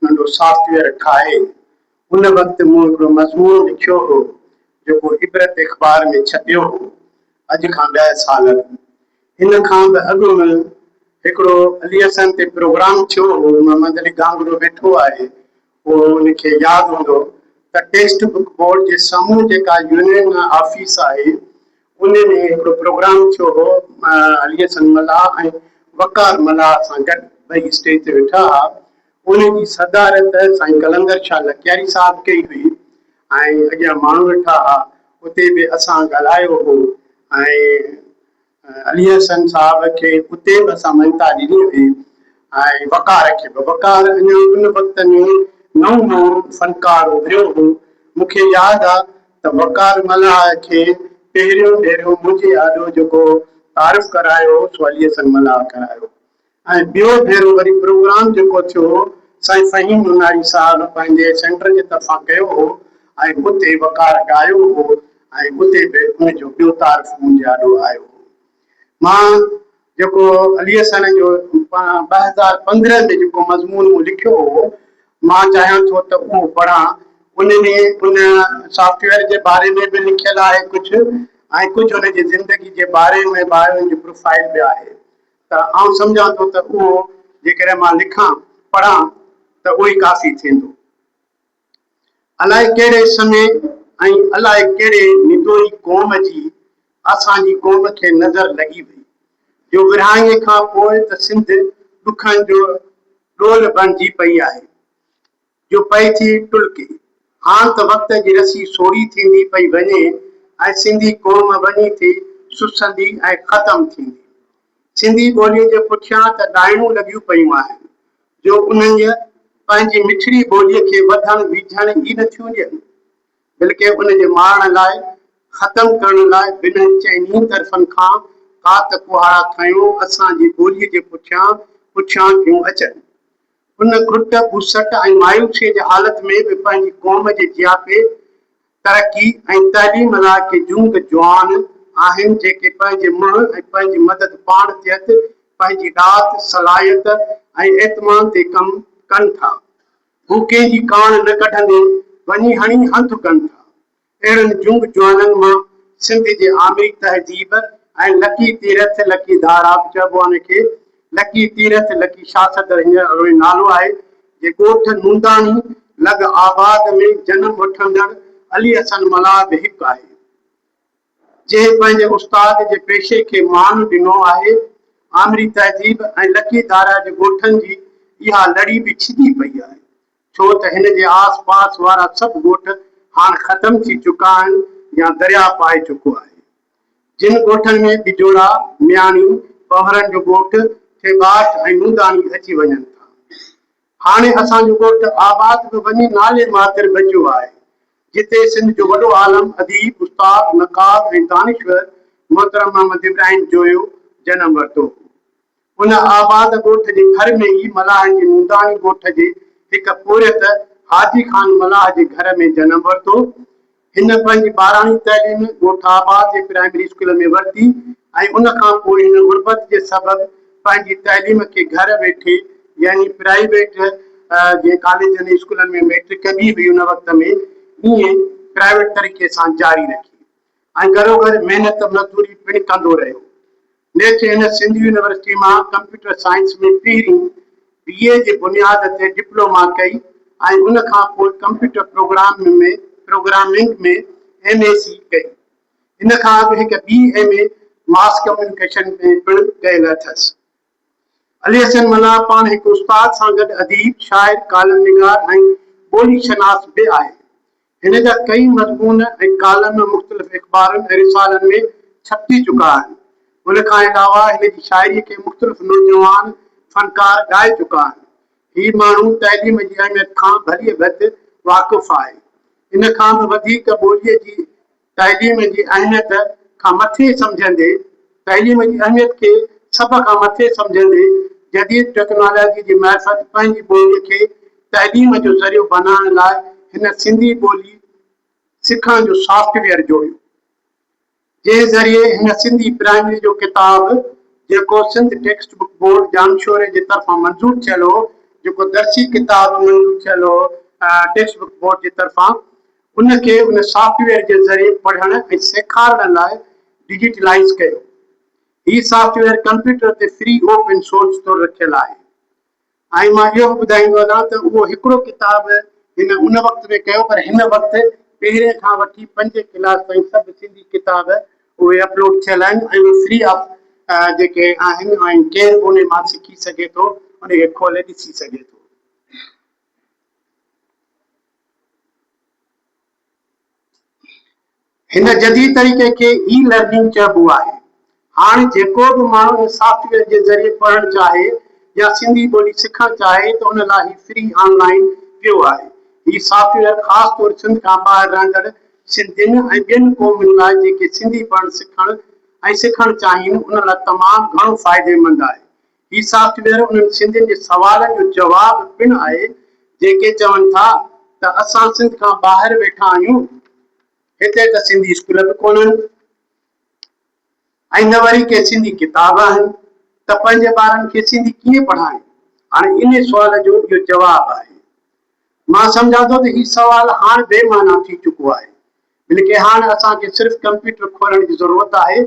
नंढो सॉफ्टवेयर ठाहे उन वक़्तु मूं हिकिड़ो मज़मून लिखियो हो जेको इबरत अख़बार में छपियो हो अॼु खां 10 साल अॻु। हिन खां बि अॻु में हिकिड़ो अली हसन ते प्रोग्राम थियो हो, मोहम्मद अली गांगुरो वेठो आहे, उहो उनखे यादि हूंदो त टेक्स्ट बुक बोर्ड जे साम्हूं जेका यूनियन ऑफिस आहे उन में हिकिड़ो प्रोग्राम थियो हो। अली हसन मल्लाह ऐं वकार मल्लाह सां गॾु ॿई स्टेज ते वेठा हुआ। उन जी सदारत साईं कलंदर शाह लखियारी साहब कई हुई ऐं अॻियां माण्हू वेठा हुआ, उते बि असां ॻाल्हायो हो ऐं अली हसन साहब खे उते बि असां मञता ॾिनी हुई ऐं वकार खे बि। वकार अञा उन वक़्त में नओं नओं फनकार उभरियो हो। मूंखे यादि आहे त वकार मल्लाह खे पहिरियों भेरो मुंहिंजे आॾो जेको तारीफ़ करायो सो अली हसन मल्लाह करायो ऐं ॿियो भेरो वरी प्रोग्राम जेको थियो साईं फ़हीम मुनारी साहब पंहिंजे सेंटर जे तरफ़ां कयो हो ऐं उते वकार ॻायो हो ऐं उते बि उनजो ॿियो तारीफ़ मुंहिंजे आॾो आयो हो। मां जेको अली हसन जो 2015 में जेको मज़मून मूं लिखियो हो, मां चाहियां थो त उहो पढ़ां। उन में उन सॉफ्टवेयर जे बारे में बि लिखियलु आहे कुझु ऐं कुझु हुनजी ज़िंदगी जे बारे में ॿारनि जी प्रोफाइल बि आहे। त आउं सम्झां थो त उहो जेकॾहिं मां लिखां पढ़ां त उहो ई काफ़ी थींदो। अलाए कहिड़े समय ऐं अलाए कहिड़े निदोई क़ौम जी असांजी क़ौम खे नज़र लॻी वई जो विरहाङे खां पोइ त सिंध ॾुखनि जो ॾोल बणिजी पई आहे जो पई थी टुल्के। हाणे त वक़्त जी रसी सोढ़ी थींदी पई वञे ऐं सिंधी क़ौम वञी थी सुसंदी ऐं ख़तम थींदी। सिंधी ॿोलीअ जे पुठियां त ॾाइणूं लॻियूं पयूं आहिनि जो उन्हनि पंहिंजी मिठड़ी ॿोलीअ खे वधण विझण ई नथियूं ॾियनि, बल्कि उनजे मारण लाइ ख़तम करण लाइ ॿिन्हिनि चइनी तरफ़नि खां कात कुहाड़ा खयूं असांजी ॿोलीअ जे पुठियां थियूं अचनि। उन खुट बुसट ऐं मायूसीअ जे हालत में बि पंहिंजी क़ौम जे जियापे तरक़ी ऐं तइलीम लाइ के जूंग जवान आहिनि जेके पंहिंजे मुंहुं ऐं पंहिंजी मदद पाण थियत पंहिंजी ॾात सलाहियत ऐं एतमाद ते कमु कनि था। हू कंहिंजी कान न कढंदे वञी हणी हंधु कनि था। अहिड़नि जुंग जवाननि मां सिंध जे आमिरी तहज़ीब ऐं लकी तीरथ लकी धारा चइबो आहे खे लकी तीरथ लकी शासदर हींअर नालो आहे जे ॻोठ नूंदाणी लॻ आबाद में जनम वठंदड़ अली हसन मल्लाह बि हिकु आहे जंहिं पंहिंजे उस्ताद जे पेशे खे मान ॾिनो आहे। आमिरी तहज़ीब ऐं लकी धारा जे ॻोठनि जी इहा लड़ी बि छिॼी पई आहे छो त हिन जे आस पास वारा सभु ॻोठ हाणे ख़तम थी चुका आहिनि या दरिया पाए चुको आहे। जिन ॻोठनि में बिजोड़ा मियाणी पवरनि जो ॻोठ थेबाट ऐं नूंदाणी अची वञनि था। हाणे असांजो ॻोठ आबाद बि वञी नाले मात्र बचियो आहे जिते सिंध जो वॾो आलम अदीब उस्ताद नक़ाब ऐं दानिश्वर मोहतरम मोहम्मद इब्राहिम जोयो जनम वरितो। उन आबाद ॻोठ जे घर में ई मल्हाहनि जी नूंदाणी ॻोठ जे हिकु पोरियत हाजी ख़ान मल्लाह जे घर में जनम वरितो। हिन पंहिंजी 12वीं तइलीम ॻोठ आबाद जे प्राइमरी स्कूल में वरिती ऐं उन खां पोइ हिन गुरबत जे सबबि पंहिंजी तइलीम खे घर वेठे यानी प्राइवेट जीअं कॉलेजनि स्कूलनि में मैट्रिक बि हुई उन वक़्त में ईअं प्राइवेट तरीक़े सां जारी रखी ऐं घरोघर महिनत मज़दूरी पिणु कंदो रहियो। नेठि हिन सिंध यूनिवर्सिटी मां कंप्यूटर साइंस में पहिरीं BA जे बुनियाद ते डिप्लोमा कई ऐं उन खां पोइ कंप्यूटर प्रोग्रामिंग में MSc कई। इन खां अॻु हिकु BMA मास कम्युनिकेशन में पिणु कयल अथसि। अली हसन मल्लाह पाण हिकु उस्ताद सां गॾु अदीब शाइर कालम निगार ऐं ॿोली शनास बि आहे। हिन जा कई मज़मून ऐं कालम मुख़्तलिफ़ अख़बारनि ऐं रिसालनि में छपी चुका आहिनि। उन खां अलावा हिन जी शाइरीअ खे मुख़्तलिफ़ नौजवान फनकार ॻाए चुका आहिनि। ही माण्हू तइलीम जी अहमियत खां भली बि वाक़ुफ़ आहे। इन खां बि वधीक ॿोलीअ जी तइलीम जी अहमियत खां मथे सम्झंदे तइलीम जी अहमियत खे सभ खां मथे सम्झंदे जदीद टेक्नोलॉजी जी महफ़त पंहिंजी ॿोलीअ खे तइलीम जो ज़रियो बनाइण लाइ हिन सिंधी ॿोली सिखण जो सॉफ्टवेयर जोड़ियो जंहिं ज़रिए हिन सिंधी प्राइमरी जो किताब जेको सिंध टेक्स्ट बुक बोर्ड जानशोरे जे तरफ़ां मंज़ूर थियल हो जो दर्सी किताब मंजूर थियल हो टेक्स्ट बुक बोर्ड की तरफा उनके उन सॉफ्टवेयर के ज़रिए पढ़ण ऐं सेखारण लाइ डिजिटलाइज़ कयो। ही सॉफ्टवेयर कंप्यूटर ते फ्री ओपन सोर्स तौर रखियल आहे। ऐं मां इहो बि ॿुधाईंदो वञा त उहो हिकिड़ो किताब हिन उन वक़्त में कयो, पर हिन वक़्त पहिरें खां वठी 5 क्लास ताईं सभु सिंधी किताब उहे अपलोड थियल आहिनि ऐं उहे फ्री ऑफ जेके आहिनि ऐं केरु उन मां सिखी सघे थो, उनखे खोले ॾिसी सघे थो। हिन जदीद तरीक़े खे ई लर्निंग चइबो आहे। हाणे जेको बि माण्हू सॉफ्टवेयर के ज़रिए पढ़णु चाहे या सिंधी ॿोली सिखणु चाहे त उन लाइ फ्री ऑनलाइन पियो आहे। ही सॉफ्टवेयर ख़ासि तौर सिंध खां ॿाहिरि रहंदड़ सिंधियुनि ऐं ॿियनि क़ौमुनि लाइ जेके सिंधी पढ़णु सिखणु चाहिनि उन लाइ तमामु घणो फ़ाइदेमंद आहे। ही सॉफ्टवेयर उन्हनि सिंधियुनि जे सवालनि जो जवाबु पिणु आहे जेके चवनि था त असां सिंध खां ॿाहिरि वेठा आहियूं, हिते त सिंधी स्कूल बि कोन्हनि ऐं न वरी के सिंधी किताब आहिनि, त पंहिंजे ॿारनि खे सिंधी कीअं पढ़ायूं? हाणे इन सुवाल जो इहो जवाबु आहे। मां सम्झां थो त हीउ सुवाल हाणे बेमाना थी चुको आहे, बल्कि हाणे असांखे सिर्फ़ु कंप्यूटर खोलण जी ज़रूरत आहे।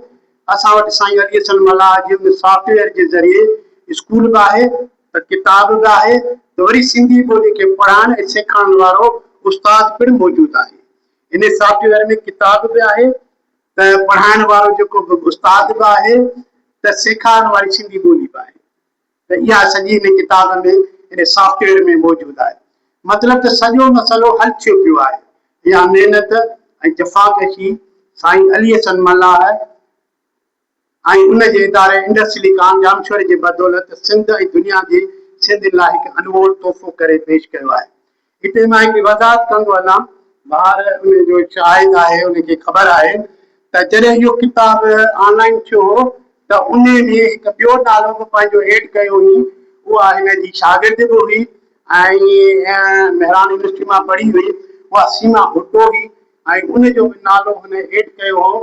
असां वटि साईं अली हसन मल्हाह जे उन सॉफ्टवेयर जे ज़रिए स्कूल बि आहे, त किताब बि आहे, त वरी सिंधी ॿोली खे पढ़ाइण ऐं सेखारण वारो उस्ताद पिणु मौजूदु आहे। इन सॉफ्टवेयर में किताब बि आहे, त पढ़ाइण वारो जेको बि उस्ताद बि आहे, त सेखारण वारी सिंधी ॿोली बि आहे। त इहा सॼी इन किताब में इन सॉफ्टवेयर में मौजूदु आहे। मतिलबु त सॼो मसइलो हल थियो पियो आहे। इहा महिनत ऐं जफ़ाकशी साईं अली हसन मल्हाह ऐं उन जे इदारे इंडस सिलिकॉन जामशोर जे बदौलत सिंध ऐं दुनिया जे सिंध लाइ हिकु अनमोल तोहफ़ो करे पेश कयो आहे। हिते मां हिकिड़ी वज़ाहत कंदो वञा, ॿार उन जो शाहिद आहे, उनखे ख़बर आहे त जॾहिं इहो किताब ऑनलाइन थियो हो त उन में हिकु ॿियो नालो बि पंहिंजो एड कयो हुई। उहा हिन जी शागिर्द बि हुई ऐं मेहरान यूनिवर्सिटी मां पढ़ी हुई, उहा सीमा भुट्टो हुई ऐं उन जो बि नालो हुन एड कयो हो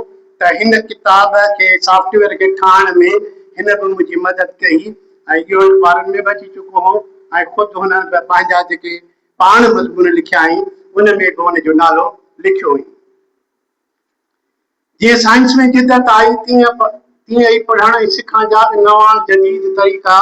त हिन किताब खे सॉफ्टवेयर खे ठाहिण में हिन बि मुंहिंजी मदद कई ऐं इहो अख़बारुनि में बि अची चुको हो ऐं ख़ुदि हुन पंहिंजा जेके पाण मज़मून लिखिया आहिनि उन में बि हुन जो नालो लिखियो हुई। जीअं साइंस में जिदत आई तीअं ई पढ़ण ऐं सिखण जा बि नवां जदीद तरीक़ा